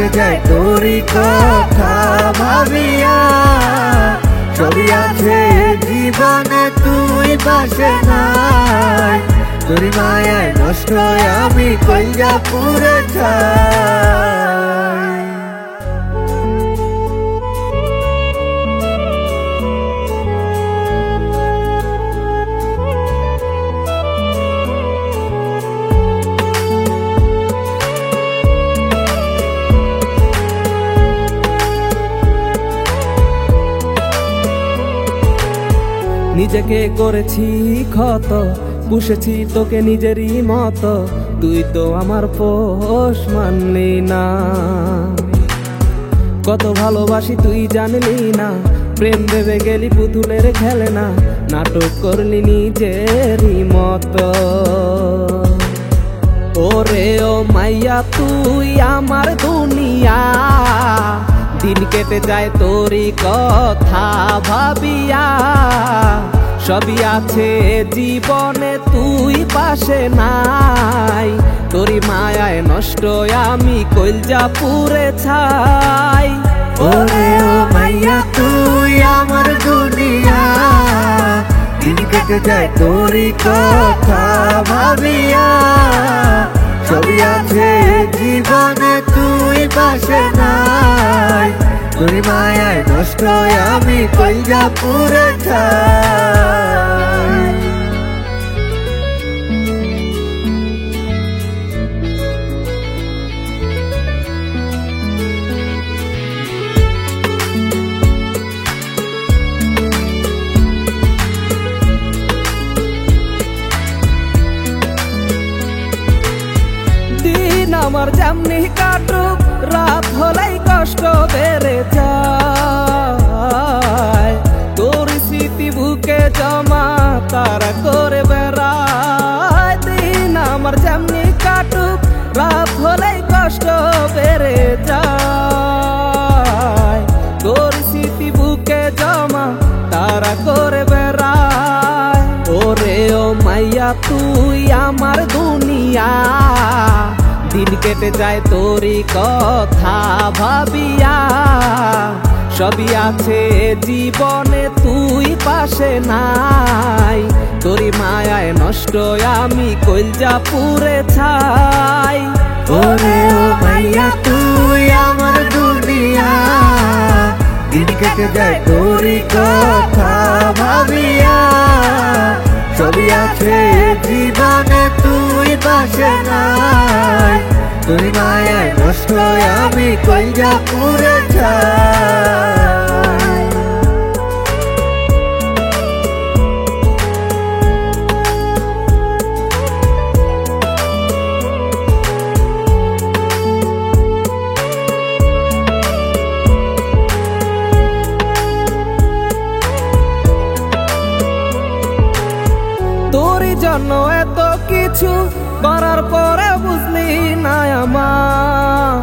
কেটে যায় তোরই কথা ভাবিয়া। সবই আছে জীবনে তুই পাশে নাই, তোর মায়ায় নষ্ট আমি কইরা পুরে যাই। নিজেকে করেছি ক্ষত, পুষেছি তোকে নিজেরই মতো, তুই তো আমার পোষ মানলি না। কত ভালোবাসি তুই জানলি না, প্রেম ভেবে গেলি পুতুলের খেলে না, নাটক করলি নিজেরই মতো। ওরে ও মাইয়া তুই আমার দুনিয়া, দিন কেটে যায় তোরই কথা ভাবিয়া। সবই আছে জীবনে তুই পাশে নাই, তোরই মায়ায় নষ্ট আমি কইলজা পুরে ছাই। ওরে ও মাইয়া তুই আমার দুনিয়া, দিন কেটে যায় তোরই কথা ভাবিয়া। সবই আছে জীবনে তুই পাশে নাই, তোর মায়ায় নষ্ট আমি কইরা পুরে যাই। দিন আমার যেমনি কাটুক, রাত হলেই কষ্ট বেড়ে যায়, তোর স্মৃতি বুকে জমা তারা করে বেড়ায়। দিন আমার যেমনি কাটুক, রাত হলেই কষ্ট বেড়ে যায়, তোর স্মৃতি বুকে জমা তারা করে বেড়ায়। ওরে ও মাইয়া তুই আমার দুনিয়া, দিন কেটে যায় তোরই কথা ভাবিয়া। সবই আছে জীবনে তুই পাশে নাই, তোরই মায়ায় নষ্ট আমি কইলজা পুরে ছাই। ওরে ও মাইয়া তুই আমার দুনিয়া, দিন কেটে যায় তোরই কথা ভাবিয়া। সবই আছে জীবনে তুই পাশে নাই, তোর মায়ায় নষ্ট আমি কইরা পুরে যাই। তোরই জন্য এত কিছু করার পরে বুঝলি না আমায়,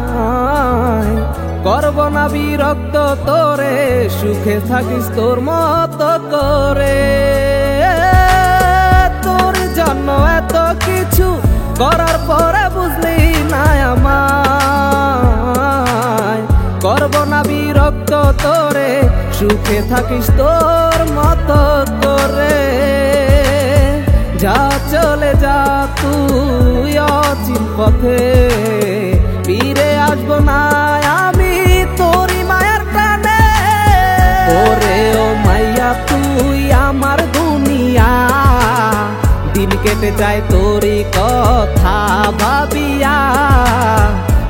করব না বিরক্ত তোরে, সুখে থাকিস তোর মতো করে। তোর জন্য এত কিছু করার পরে বুঝলি না আমায়, করব না বিরক্ত তোরে, সুখে থাকিস তোর মতো করে। যা চলে যা তুই অচিন পথে, ফিরে আসবো না আমি তোরই মায়ার টানে। ওরে ও মাইয়া তুই আমার দুনিয়া, দিন কেটে যায় তোরই কথা ভাবিয়া।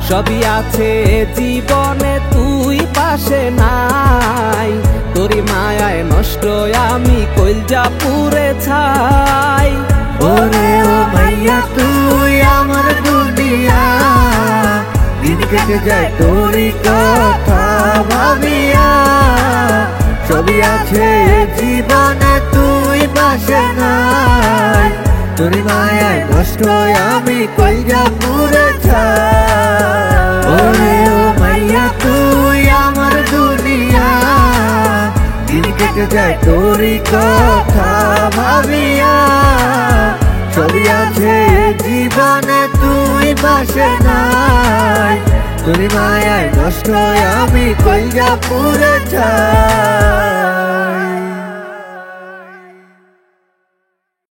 সবই আছে জীবনে তুই পাশে নাই, তোরই মায়ায় নষ্ট আমি কইলজা পুরে ছাই। ওরে ও মাইয়া তুই আমার দুনিয়া, দিন কেটে যায় তোরই কথা ভাবিয়া। সবই আছে জীবনে তুই পাশে নাই, তোর মায়ায় নষ্ট আমি কইরা পুরে যাই। ওরে ও মাইয়া তুই আমার দুনিয়া, দিন কেটে যায় তোরই কথা ভাবিয়া। সবই আছে জীবনে তুই পাশে নাই, তোর মায়ায় নষ্ট আমি কইরা পুরে যাই।